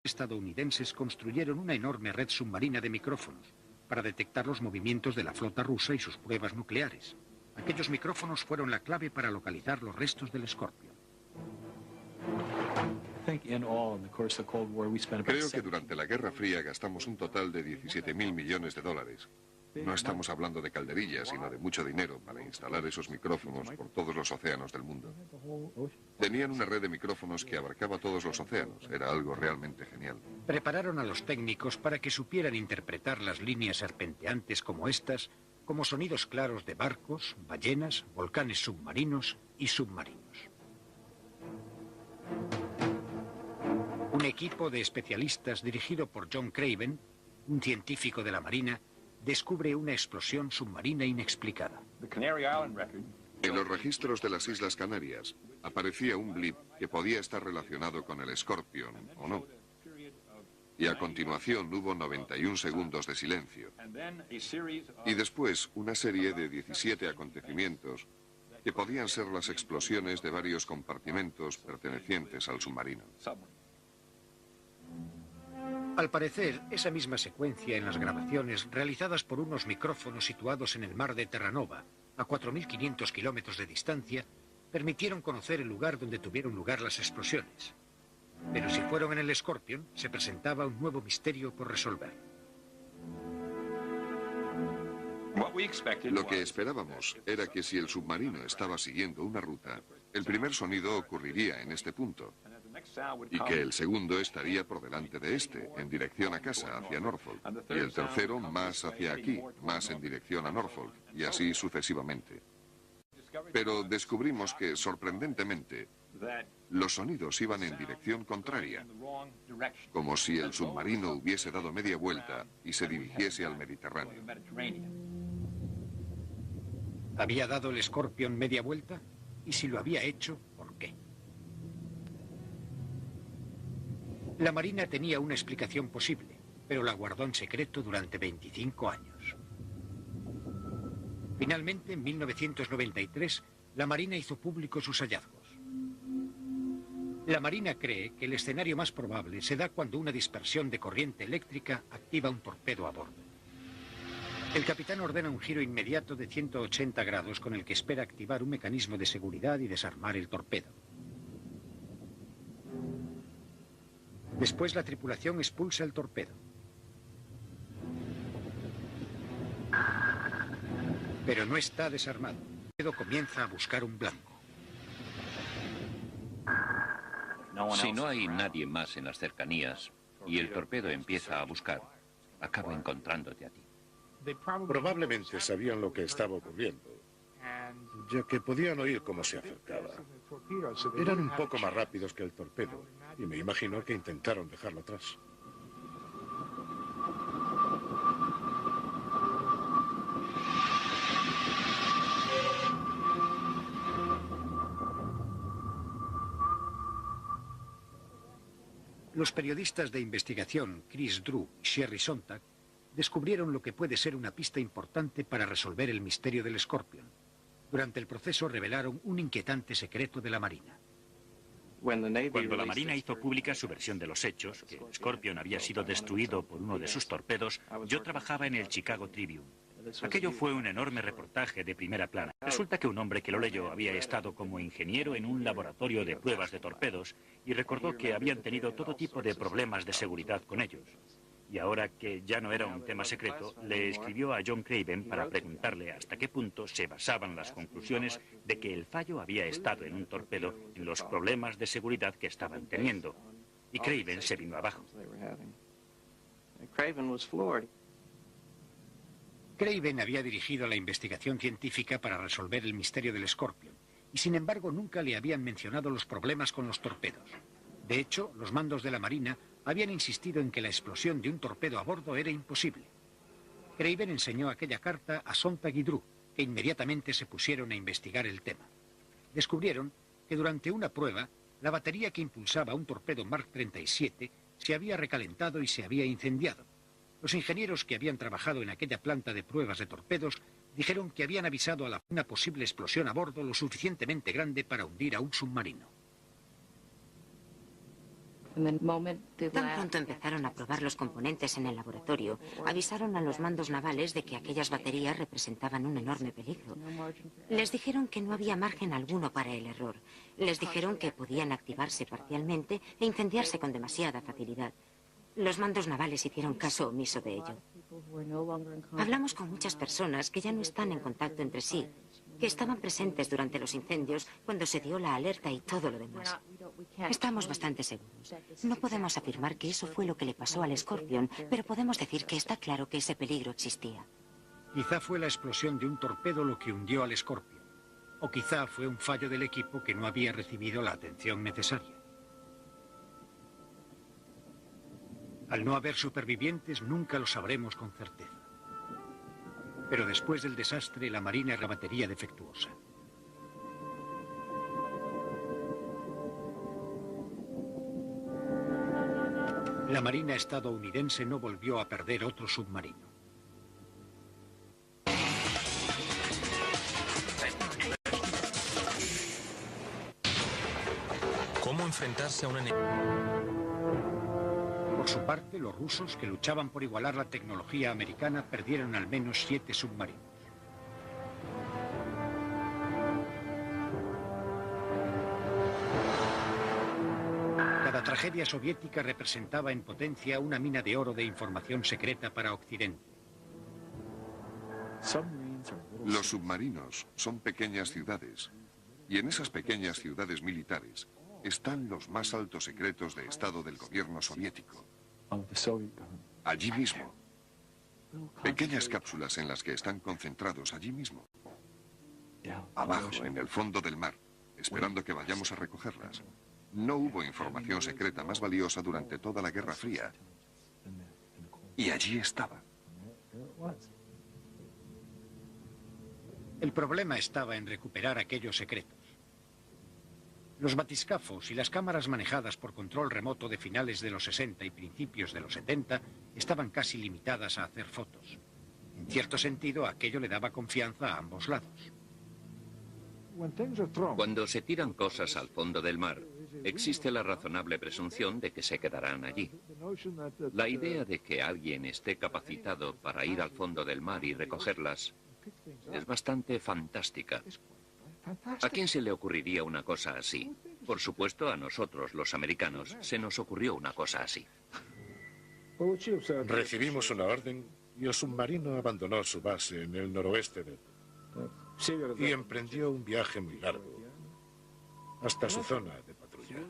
estadounidenses construyeron una enorme red submarina de micrófonos para detectar los movimientos de la flota rusa y sus pruebas nucleares. Aquellos micrófonos fueron la clave para localizar los restos del Scorpion. Creo que durante la Guerra Fría gastamos un total de 17.000 millones de dólares. No estamos hablando de calderillas, sino de mucho dinero para instalar esos micrófonos por todos los océanos del mundo. Tenían una red de micrófonos que abarcaba todos los océanos. Era algo realmente genial. Prepararon a los técnicos para que supieran interpretar las líneas serpenteantes como estas, como sonidos claros de barcos, ballenas, volcanes submarinos y submarinos. Un equipo de especialistas dirigido por John Craven, un científico de la Marina, descubre una explosión submarina inexplicada. En los registros de las Islas Canarias aparecía un blip que podía estar relacionado con el Scorpion, o no. Y a continuación hubo 91 segundos de silencio. Y después una serie de 17 acontecimientos que podían ser las explosiones de varios compartimentos pertenecientes al submarino. Al parecer, esa misma secuencia en las grabaciones realizadas por unos micrófonos situados en el mar de Terranova, a 4.500 kilómetros de distancia, permitieron conocer el lugar donde tuvieron lugar las explosiones. Pero si fueron en el Scorpion, se presentaba un nuevo misterio por resolver. Lo que esperábamos era que si el submarino estaba siguiendo una ruta, el primer sonido ocurriría en este punto, y que el segundo estaría por delante de este, en dirección a casa, hacia Norfolk, y el tercero más hacia aquí, más en dirección a Norfolk, y así sucesivamente. Pero descubrimos que, sorprendentemente, los sonidos iban en dirección contraria, como si el submarino hubiese dado media vuelta y se dirigiese al Mediterráneo. ¿Había dado el Scorpion media vuelta? Y si lo había hecho, ¿por qué? La Marina tenía una explicación posible, pero la guardó en secreto durante 25 años. Finalmente, en 1993, la Marina hizo públicos sus hallazgos. La Marina cree que el escenario más probable se da cuando una dispersión de corriente eléctrica activa un torpedo a bordo. El capitán ordena un giro inmediato de 180 grados con el que espera activar un mecanismo de seguridad y desarmar el torpedo. Después la tripulación expulsa el torpedo. Pero no está desarmado. El torpedo comienza a buscar un blanco. Si no hay nadie más en las cercanías y el torpedo empieza a buscar, acaba encontrándote a ti. Probablemente sabían lo que estaba ocurriendo, ya que podían oír cómo se acercaba. Eran un poco más rápidos que el torpedo, y me imagino que intentaron dejarlo atrás. Los periodistas de investigación Chris Drew y Sherry Sontag descubrieron lo que puede ser una pista importante para resolver el misterio del Scorpion. Durante el proceso revelaron un inquietante secreto de la Marina. Cuando la Marina hizo pública su versión de los hechos, que el Scorpion había sido destruido por uno de sus torpedos, yo trabajaba en el Chicago Tribune. Aquello fue un enorme reportaje de primera plana. Resulta que un hombre que lo leyó había estado como ingeniero en un laboratorio de pruebas de torpedos y recordó que habían tenido todo tipo de problemas de seguridad con ellos. Y ahora que ya no era un tema secreto, le escribió a John Craven para preguntarle hasta qué punto se basaban las conclusiones de que el fallo había estado en un torpedo en los problemas de seguridad que estaban teniendo. Y Craven se vino abajo. Craven había dirigido la investigación científica para resolver el misterio del Scorpion, y sin embargo nunca le habían mencionado los problemas con los torpedos. De hecho, los mandos de la Marina habían insistido en que la explosión de un torpedo a bordo era imposible. Craven enseñó aquella carta a Sontag y Drew, que inmediatamente se pusieron a investigar el tema. Descubrieron que durante una prueba, la batería que impulsaba un torpedo Mark 37 se había recalentado y se había incendiado. Los ingenieros que habían trabajado en aquella planta de pruebas de torpedos dijeron que habían avisado a una posible explosión a bordo lo suficientemente grande para hundir a un submarino. Tan pronto empezaron a probar los componentes en el laboratorio, avisaron a los mandos navales de que aquellas baterías representaban un enorme peligro. Les dijeron que no había margen alguno para el error. Les dijeron que podían activarse parcialmente e incendiarse con demasiada facilidad. Los mandos navales hicieron caso omiso de ello. Hablamos con muchas personas que ya no están en contacto entre sí, que estaban presentes durante los incendios cuando se dio la alerta y todo lo demás. Estamos bastante seguros. No podemos afirmar que eso fue lo que le pasó al Scorpion, pero podemos decir que está claro que ese peligro existía. Quizá fue la explosión de un torpedo lo que hundió al Scorpion. O quizá fue un fallo del equipo que no había recibido la atención necesaria. Al no haber supervivientes, nunca lo sabremos con certeza. Pero después del desastre, la Marina era batería defectuosa. La Marina estadounidense no volvió a perder otro submarino. ¿Cómo enfrentarse a un enemigo? Por su parte, los rusos, que luchaban por igualar la tecnología americana, perdieron al menos 7 submarinos. Cada tragedia soviética representaba en potencia una mina de oro de información secreta para Occidente. Los submarinos son pequeñas ciudades, y en esas pequeñas ciudades militares están los más altos secretos de Estado del gobierno soviético. Allí mismo. Pequeñas cápsulas en las que están concentrados allí mismo. Abajo, en el fondo del mar, esperando que vayamos a recogerlas. No hubo información secreta más valiosa durante toda la Guerra Fría. Y allí estaba. El problema estaba en recuperar aquellos secretos. Los batiscafos y las cámaras manejadas por control remoto de finales de los 60 y principios de los 70 estaban casi limitadas a hacer fotos. En cierto sentido, aquello le daba confianza a ambos lados. Cuando se tiran cosas al fondo del mar, existe la razonable presunción de que se quedarán allí. La idea de que alguien esté capacitado para ir al fondo del mar y recogerlas es bastante fantástica. ¿A quién se le ocurriría una cosa así? Por supuesto, a nosotros, los americanos, se nos ocurrió una cosa así. Recibimos una orden y el submarino abandonó su base en el noroeste y emprendió un viaje muy largo hasta su zona de patrulla.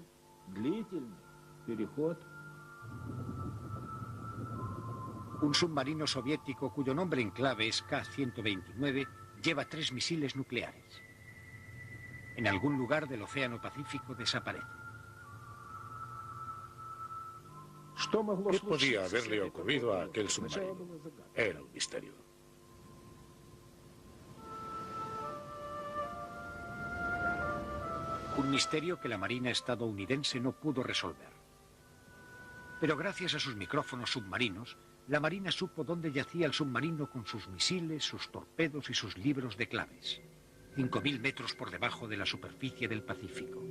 Un submarino soviético cuyo nombre en clave es K-129 lleva 3 misiles nucleares. En algún lugar del Océano Pacífico desaparece. ¿Qué podía haberle ocurrido a aquel submarino? Era un misterio. Un misterio que la Marina estadounidense no pudo resolver. Pero gracias a sus micrófonos submarinos, la Marina supo dónde yacía el submarino con sus misiles, sus torpedos y sus libros de claves. 5.000 metros por debajo de la superficie del Pacífico.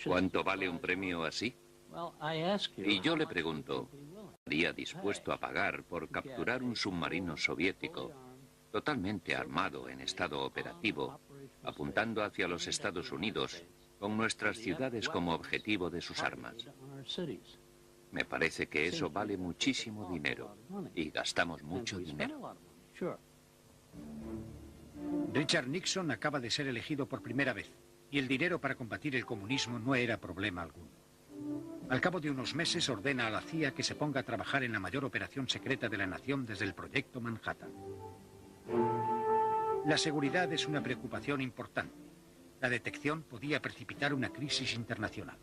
¿Cuánto vale un premio así? Y yo le pregunto, ¿estaría dispuesto a pagar por capturar un submarino soviético totalmente armado en estado operativo, apuntando hacia los Estados Unidos, con nuestras ciudades como objetivo de sus armas? Me parece que eso vale muchísimo dinero y gastamos mucho dinero. Richard Nixon acaba de ser elegido por primera vez y el dinero para combatir el comunismo no era problema alguno. Al cabo de unos meses ordena a la CIA que se ponga a trabajar en la mayor operación secreta de la nación desde el Proyecto Manhattan. La seguridad es una preocupación importante. La detección podía precipitar una crisis internacional.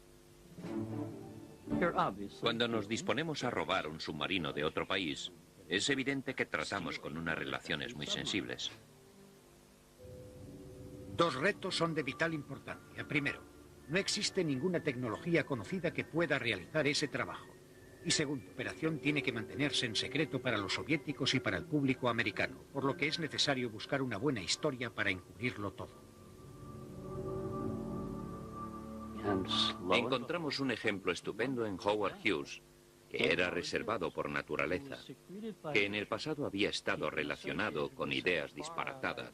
Cuando nos disponemos a robar un submarino de otro país, es evidente que tratamos con unas relaciones muy sensibles. 2 retos son de vital importancia. Primero, no existe ninguna tecnología conocida que pueda realizar ese trabajo. Y segundo, la operación tiene que mantenerse en secreto para los soviéticos y para el público americano, por lo que es necesario buscar una buena historia para encubrirlo todo. Encontramos un ejemplo estupendo en Howard Hughes, que era reservado por naturaleza, que en el pasado había estado relacionado con ideas disparatadas,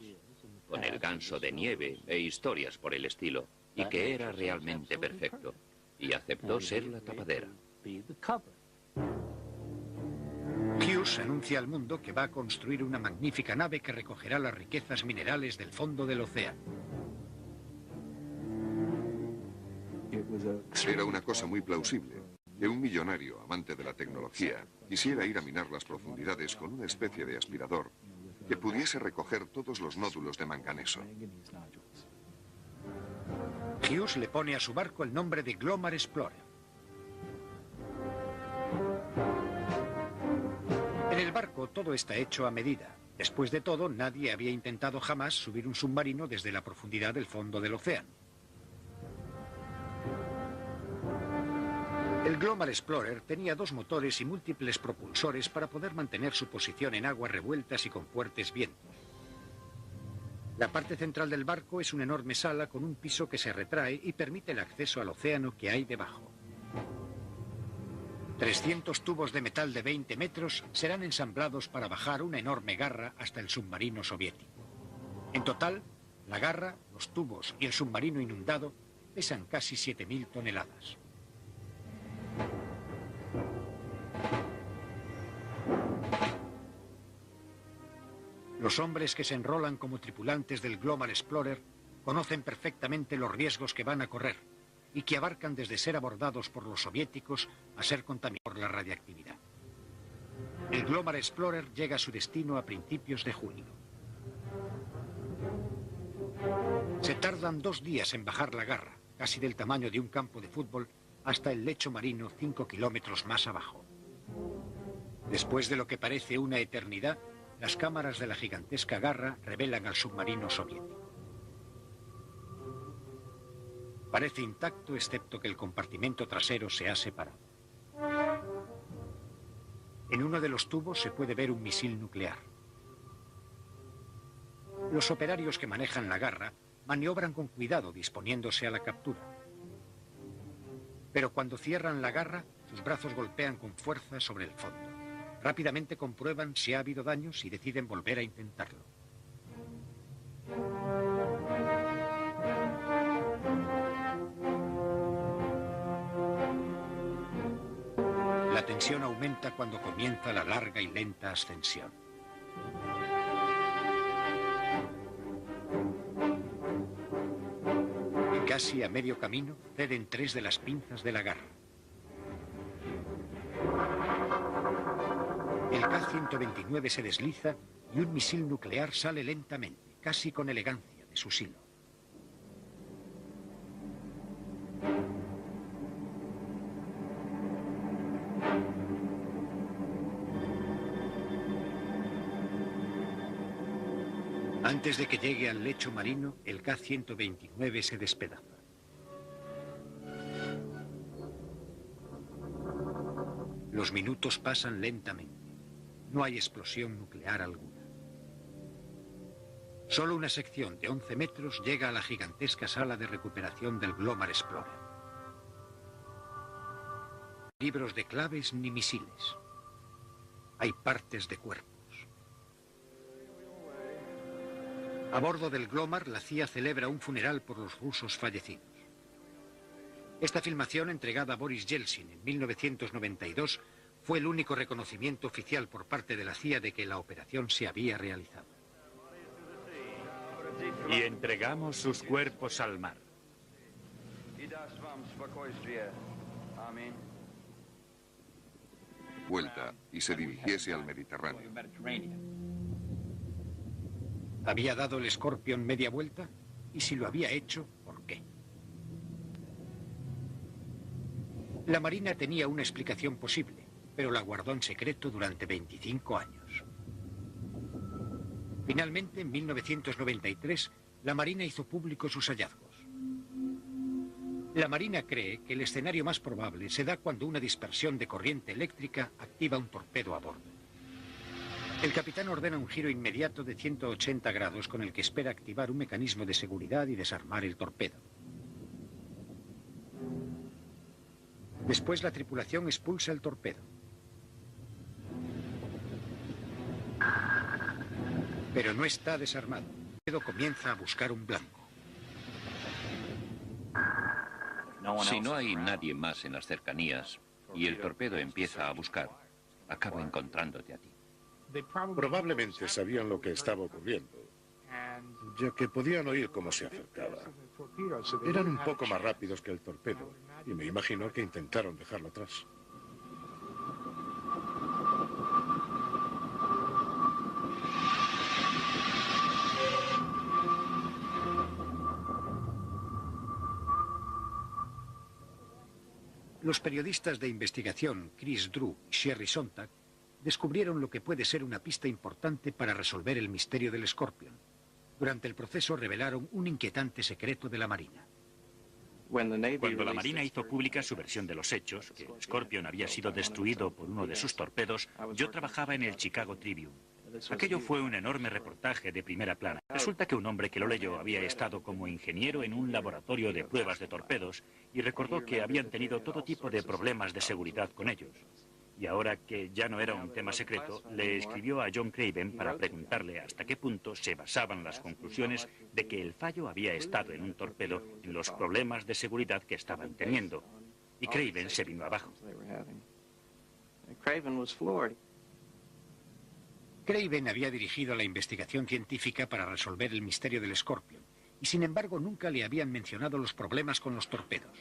con el ganso de nieve e historias por el estilo, y que era realmente perfecto, y aceptó ser la tapadera. Hughes anuncia al mundo que va a construir una magnífica nave que recogerá las riquezas minerales del fondo del océano. Era una cosa muy plausible que un millonario amante de la tecnología quisiera ir a minar las profundidades con una especie de aspirador que pudiese recoger todos los nódulos de manganeso. Hughes le pone a su barco el nombre de Glomar Explorer. En el barco todo está hecho a medida. Después de todo, nadie había intentado jamás subir un submarino desde la profundidad del fondo del océano. El Glomar Explorer tenía 2 motores y múltiples propulsores para poder mantener su posición en aguas revueltas y con fuertes vientos. La parte central del barco es una enorme sala con un piso que se retrae y permite el acceso al océano que hay debajo. 300 tubos de metal de 20 metros serán ensamblados para bajar una enorme garra hasta el submarino soviético. En total, la garra, los tubos y el submarino inundado pesan casi 7.000 toneladas. Los hombres que se enrolan como tripulantes del Glomar Explorer conocen perfectamente los riesgos que van a correr y que abarcan desde ser abordados por los soviéticos a ser contaminados por la radiactividad. El Glomar Explorer llega a su destino a principios de junio. Se tardan 2 días en bajar la garra, casi del tamaño de un campo de fútbol, hasta el lecho marino 5 kilómetros más abajo. Después de lo que parece una eternidad, las cámaras de la gigantesca garra revelan al submarino soviético. Parece intacto excepto que el compartimento trasero se ha separado. En uno de los tubos se puede ver un misil nuclear. Los operarios que manejan la garra maniobran con cuidado disponiéndose a la captura. Pero cuando cierran la garra, sus brazos golpean con fuerza sobre el fondo. Rápidamente comprueban si ha habido daños y deciden volver a intentarlo. La tensión aumenta cuando comienza la larga y lenta ascensión. Y casi a medio camino ceden 3 de las pinzas de la garra. El K-129 se desliza y un misil nuclear sale lentamente, casi con elegancia, de su silo. Antes de que llegue al lecho marino, el K-129 se despedaza. Los minutos pasan lentamente. No hay explosión nuclear alguna. Solo una sección de 11 metros llega a la gigantesca sala de recuperación del Glomar Explorer. Libros de claves ni misiles. Hay partes de cuerpos. A bordo del Glomar, la CIA celebra un funeral por los rusos fallecidos. Esta filmación, entregada a Boris Yeltsin en 1992, fue el único reconocimiento oficial por parte de la CIA de que la operación se había realizado. Y entregamos sus cuerpos al mar. Vuelta y se dirigiese al Mediterráneo. ¿Había dado el Scorpion media vuelta? Y si lo había hecho, ¿por qué? La Marina tenía una explicación posible, pero la guardó en secreto durante 25 años. Finalmente, en 1993, la Marina hizo públicos sus hallazgos. La Marina cree que el escenario más probable se da cuando una dispersión de corriente eléctrica activa un torpedo a bordo. El capitán ordena un giro inmediato de 180 grados con el que espera activar un mecanismo de seguridad y desarmar el torpedo. Después la tripulación expulsa el torpedo. Pero no está desarmado. El torpedo comienza a buscar un blanco. Si no hay nadie más en las cercanías y el torpedo empieza a buscar, acaba encontrándote a ti. Probablemente sabían lo que estaba ocurriendo, ya que podían oír cómo se acercaba. Eran un poco más rápidos que el torpedo, y me imagino que intentaron dejarlo atrás. Los periodistas de investigación Chris Drew y Sherry Sontag descubrieron lo que puede ser una pista importante para resolver el misterio del Scorpion. Durante el proceso revelaron un inquietante secreto de la Marina. Cuando la Marina hizo pública su versión de los hechos, que el Scorpion había sido destruido por uno de sus torpedos, yo trabajaba en el Chicago Tribune. Aquello fue un enorme reportaje de primera plana. Resulta que un hombre que lo leyó había estado como ingeniero en un laboratorio de pruebas de torpedos y recordó que habían tenido todo tipo de problemas de seguridad con ellos. Y ahora que ya no era un tema secreto, le escribió a John Craven para preguntarle hasta qué punto se basaban las conclusiones de que el fallo había estado en un torpedo en los problemas de seguridad que estaban teniendo. Y Craven se vino abajo. Craven había dirigido la investigación científica para resolver el misterio del Scorpion, y sin embargo nunca le habían mencionado los problemas con los torpedos.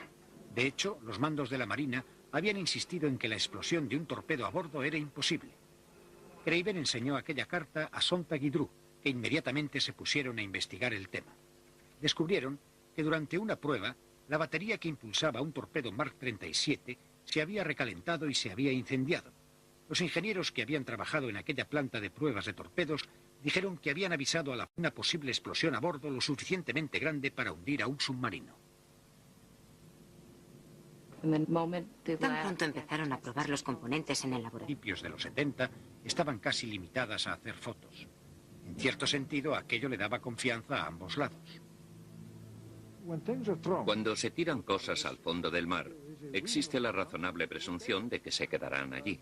De hecho, los mandos de la Marina habían insistido en que la explosión de un torpedo a bordo era imposible. Craven enseñó aquella carta a Sontag y Drew, que inmediatamente se pusieron a investigar el tema. Descubrieron que durante una prueba, la batería que impulsaba un torpedo Mark 37 se había recalentado y se había incendiado. Los ingenieros que habían trabajado en aquella planta de pruebas de torpedos dijeron que habían avisado a una posible explosión a bordo lo suficientemente grande para hundir a un submarino. Tan pronto empezaron a probar los componentes en el laboratorio. Principios de los 70 estaban casi limitadas a hacer fotos. En cierto sentido, aquello le daba confianza a ambos lados. Cuando se tiran cosas al fondo del mar, existe la razonable presunción de que se quedarán allí.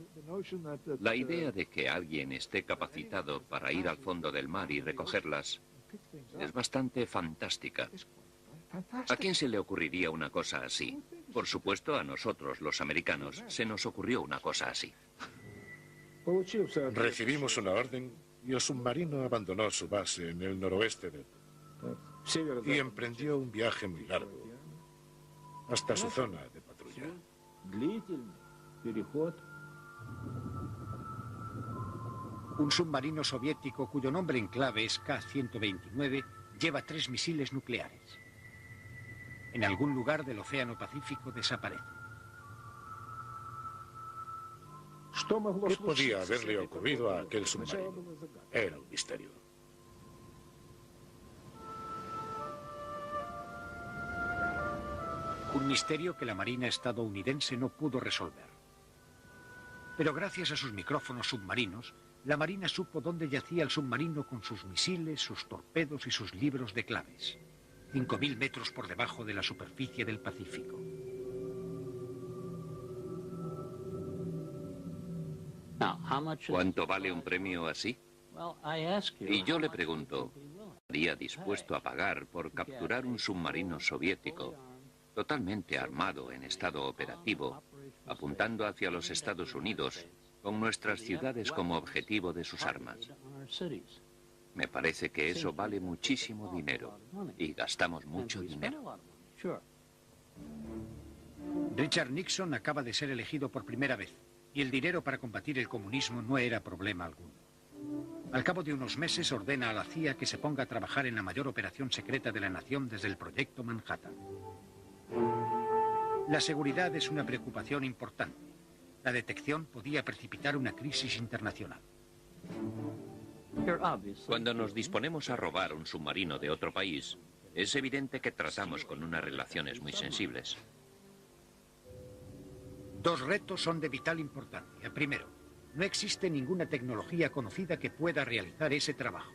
La idea de que alguien esté capacitado para ir al fondo del mar y recogerlas es bastante fantástica. ¿A quién se le ocurriría una cosa así? Por supuesto, a nosotros, los americanos, se nos ocurrió una cosa así. Recibimos una orden y el submarino abandonó su base en el noroeste y emprendió un viaje muy largo hasta su zona de patrulla. Un submarino soviético cuyo nombre en clave es K-129 lleva 3 misiles nucleares. En algún lugar del Océano Pacífico desaparece. ¿Qué podía haberle ocurrido a aquel submarino? Era un misterio. Un misterio que la Marina estadounidense no pudo resolver. Pero gracias a sus micrófonos submarinos, la Marina supo dónde yacía el submarino con sus misiles, sus torpedos y sus libros de claves. 5.000 metros por debajo de la superficie del Pacífico. ¿Cuánto vale un premio así? Y yo le pregunto, ¿estaría dispuesto a pagar por capturar un submarino soviético totalmente armado en estado operativo, apuntando hacia los Estados Unidos, con nuestras ciudades como objetivo de sus armas? Me parece que eso vale muchísimo dinero, y gastamos mucho dinero. Richard Nixon acaba de ser elegido por primera vez, y el dinero para combatir el comunismo no era problema alguno. Al cabo de unos meses ordena a la CIA que se ponga a trabajar en la mayor operación secreta de la nación desde el Proyecto Manhattan. La seguridad es una preocupación importante. La detección podía precipitar una crisis internacional. Cuando nos disponemos a robar un submarino de otro país, es evidente que tratamos con unas relaciones muy sensibles. 2 retos son de vital importancia. Primero, no existe ninguna tecnología conocida que pueda realizar ese trabajo.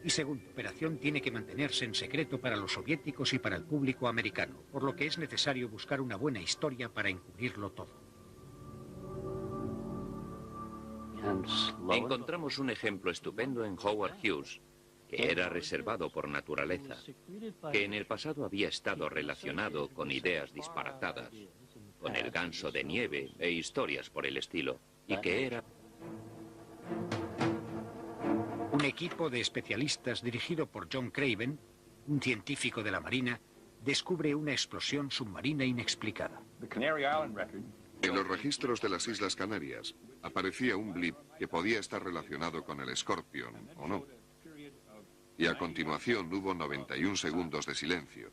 Y segunda operación tiene que mantenerse en secreto para los soviéticos y para el público americano, por lo que es necesario buscar una buena historia para encubrirlo todo. Encontramos un ejemplo estupendo en Howard Hughes, que era reservado por naturaleza, que en el pasado había estado relacionado con ideas disparatadas, con el ganso de nieve e historias por el estilo, y que era un equipo de especialistas dirigido por John Craven, un científico de la Marina, descubre una explosión submarina inexplicada. En los registros de las Islas Canarias aparecía un blip que podía estar relacionado con el Scorpion, o no. Y a continuación hubo 91 segundos de silencio.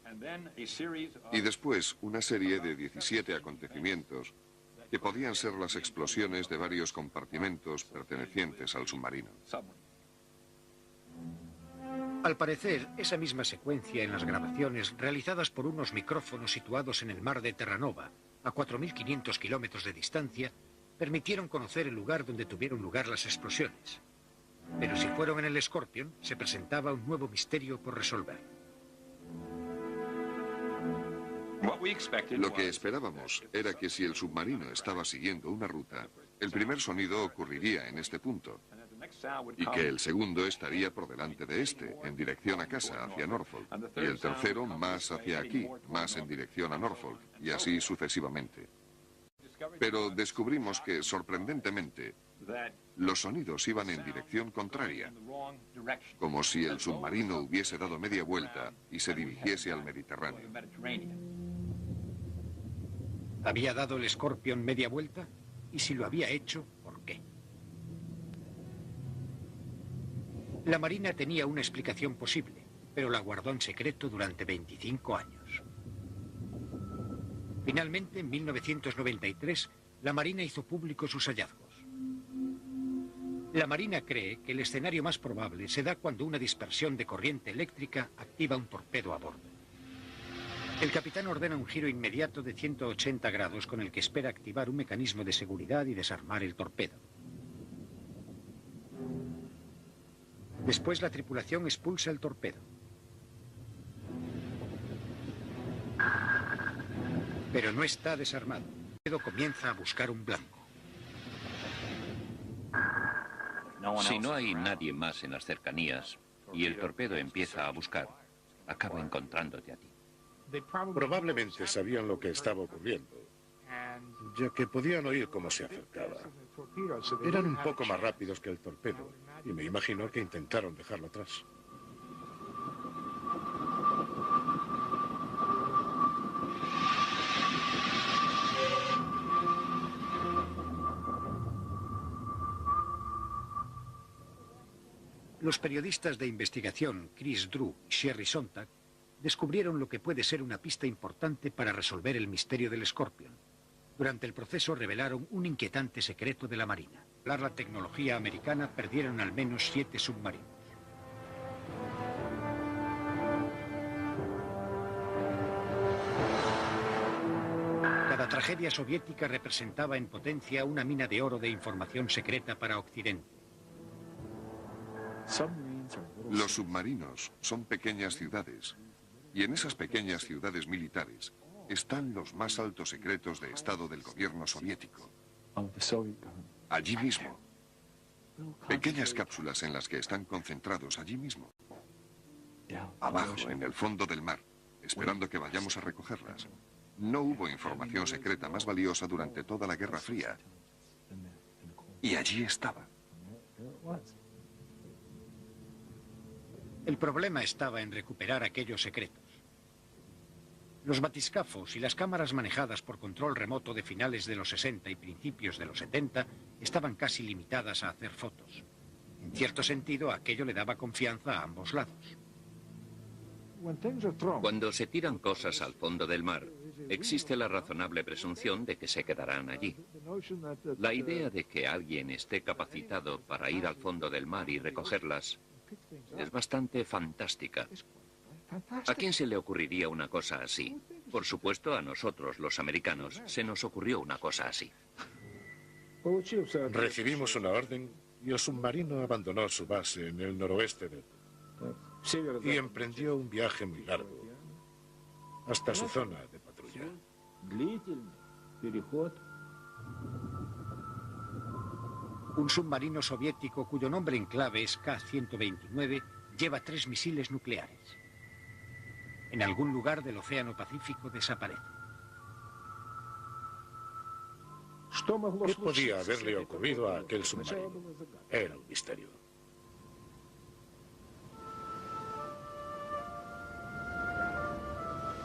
Y después una serie de 17 acontecimientos que podían ser las explosiones de varios compartimentos pertenecientes al submarino. Al parecer, esa misma secuencia en las grabaciones realizadas por unos micrófonos situados en el mar de Terranova, a 4.500 kilómetros de distancia, permitieron conocer el lugar donde tuvieron lugar las explosiones. Pero si fueron en el Scorpion, se presentaba un nuevo misterio por resolver. Lo que esperábamos era que si el submarino estaba siguiendo una ruta, el primer sonido ocurriría en este punto, y que el segundo estaría por delante de este, en dirección a casa, hacia Norfolk, y el tercero más hacia aquí, más en dirección a Norfolk, y así sucesivamente. Pero descubrimos que, sorprendentemente, los sonidos iban en dirección contraria, como si el submarino hubiese dado media vuelta y se dirigiese al Mediterráneo. ¿Había dado el Scorpion media vuelta? Y si lo había hecho, ¿por qué? La Marina tenía una explicación posible, pero la guardó en secreto durante 25 años. Finalmente, en 1993, la Marina hizo público sus hallazgos. La Marina cree que el escenario más probable se da cuando una dispersión de corriente eléctrica activa un torpedo a bordo. El capitán ordena un giro inmediato de 180 grados con el que espera activar un mecanismo de seguridad y desarmar el torpedo. Después la tripulación expulsa el torpedo. Pero no está desarmado. El torpedo comienza a buscar un blanco. Si no hay nadie más en las cercanías y el torpedo empieza a buscar, acaba encontrándote a ti. Probablemente sabían lo que estaba ocurriendo, ya que podían oír cómo se acercaba. Eran un poco más rápidos que el torpedo, y me imagino que intentaron dejarlo atrás. Los periodistas de investigación Chris Drew y Sherry Sontag descubrieron lo que puede ser una pista importante para resolver el misterio del Scorpion. Durante el proceso revelaron un inquietante secreto de la Marina. Al la tecnología americana perdieron al menos 7 submarinos. Cada tragedia soviética representaba en potencia una mina de oro de información secreta para Occidente. Los submarinos son pequeñas ciudades, y en esas pequeñas ciudades militares están los más altos secretos de Estado del gobierno soviético. Allí mismo. Pequeñas cápsulas en las que están concentrados allí mismo. Abajo, en el fondo del mar, esperando que vayamos a recogerlas. No hubo información secreta más valiosa durante toda la Guerra Fría. Y allí estaba. El problema estaba en recuperar aquellos secretos. Los batiscafos y las cámaras manejadas por control remoto de finales de los 60 y principios de los 70 estaban casi limitadas a hacer fotos. En cierto sentido, aquello le daba confianza a ambos lados. Cuando se tiran cosas al fondo del mar, existe la razonable presunción de que se quedarán allí. La idea de que alguien esté capacitado para ir al fondo del mar y recogerlas es bastante fantástica. ¿A quién se le ocurriría una cosa así? Por supuesto, a nosotros, los americanos, se nos ocurrió una cosa así. Recibimos una orden y el submarino abandonó su base en el noroeste de... y emprendió un viaje muy largo hasta su zona de patrulla. Un submarino soviético cuyo nombre en clave es K-129 lleva 3 misiles nucleares. En algún lugar del Océano Pacífico desaparece. ¿Qué podía haberle ocurrido a aquel submarino? Era un misterio.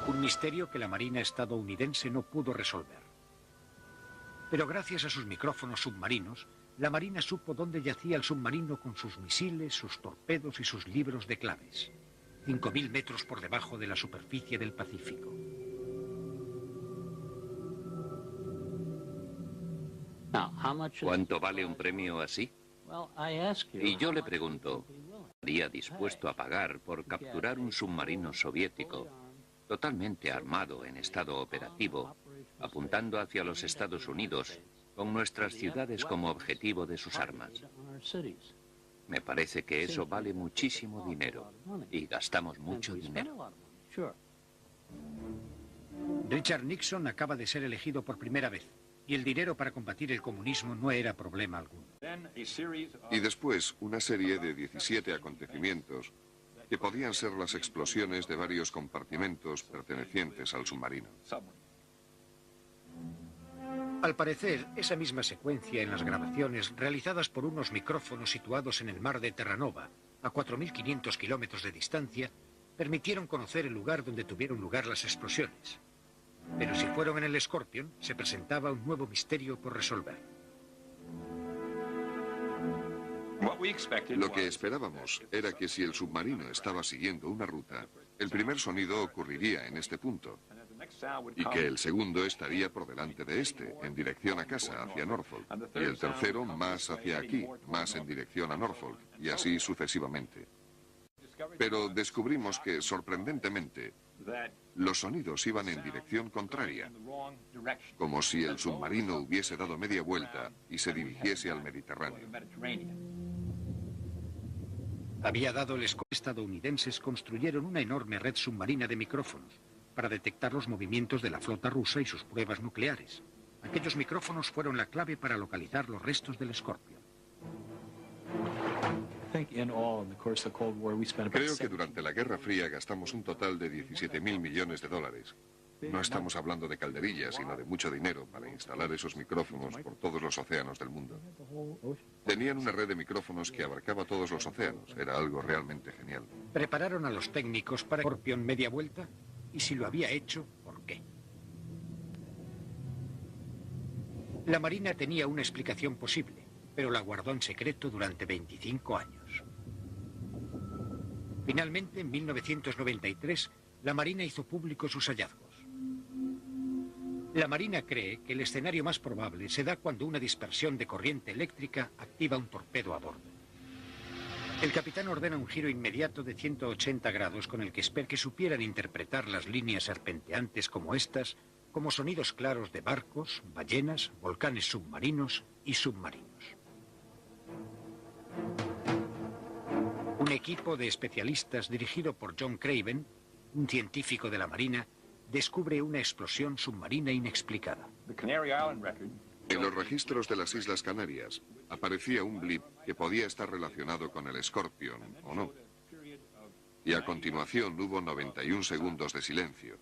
Un misterio que la Marina estadounidense no pudo resolver. Pero gracias a sus micrófonos submarinos, la Marina supo dónde yacía el submarino con sus misiles, sus torpedos y sus libros de claves. 5.000 metros por debajo de la superficie del Pacífico. ¿Cuánto vale un premio así? Y yo le pregunto, ¿estaría dispuesto a pagar por capturar un submarino soviético totalmente armado en estado operativo, apuntando hacia los Estados Unidos, con nuestras ciudades como objetivo de sus armas? Me parece que eso vale muchísimo dinero y gastamos mucho dinero. Richard Nixon acaba de ser elegido por primera vez y el dinero para combatir el comunismo no era problema alguno. Y después, una serie de 17 acontecimientos que podían ser las explosiones de varios compartimentos pertenecientes al submarino. Al parecer, esa misma secuencia en las grabaciones realizadas por unos micrófonos situados en el mar de Terranova, a 4.500 kilómetros de distancia, permitieron conocer el lugar donde tuvieron lugar las explosiones. Pero si fueron en el Scorpion, se presentaba un nuevo misterio por resolver. Lo que esperábamos era que si el submarino estaba siguiendo una ruta, el primer sonido ocurriría en este punto, y que el segundo estaría por delante de este, en dirección a casa, hacia Norfolk, y el tercero más hacia aquí, más en dirección a Norfolk, y así sucesivamente. Pero descubrimos que, sorprendentemente, los sonidos iban en dirección contraria, como si el submarino hubiese dado media vuelta y se dirigiese al Mediterráneo. Había dado el escolta. Estadounidenses construyeron una enorme red submarina de micrófonos para detectar los movimientos de la flota rusa y sus pruebas nucleares. Aquellos micrófonos fueron la clave para localizar los restos del Scorpion. Creo que durante la Guerra Fría gastamos un total de 17.000 millones de dólares. No estamos hablando de calderillas, sino de mucho dinero para instalar esos micrófonos por todos los océanos del mundo. Tenían una red de micrófonos que abarcaba todos los océanos. Era algo realmente genial. Prepararon a los técnicos para Scorpion media vuelta y si lo había hecho, ¿por qué? La Marina tenía una explicación posible, pero la guardó en secreto durante 25 años. Finalmente, en 1993, la Marina hizo público sus hallazgos. La Marina cree que el escenario más probable se da cuando una dispersión de corriente eléctrica activa un torpedo a bordo. El capitán ordena un giro inmediato de 180 grados con el que espera que supieran interpretar las líneas serpenteantes como estas, como sonidos claros de barcos, ballenas, volcanes submarinos y submarinos. Un equipo de especialistas dirigido por John Craven, un científico de la Marina, descubre una explosión submarina inexplicada. En los registros de las Islas Canarias aparecía un blip que podía estar relacionado con el Scorpion o no. Y a continuación hubo 91 segundos de silencio.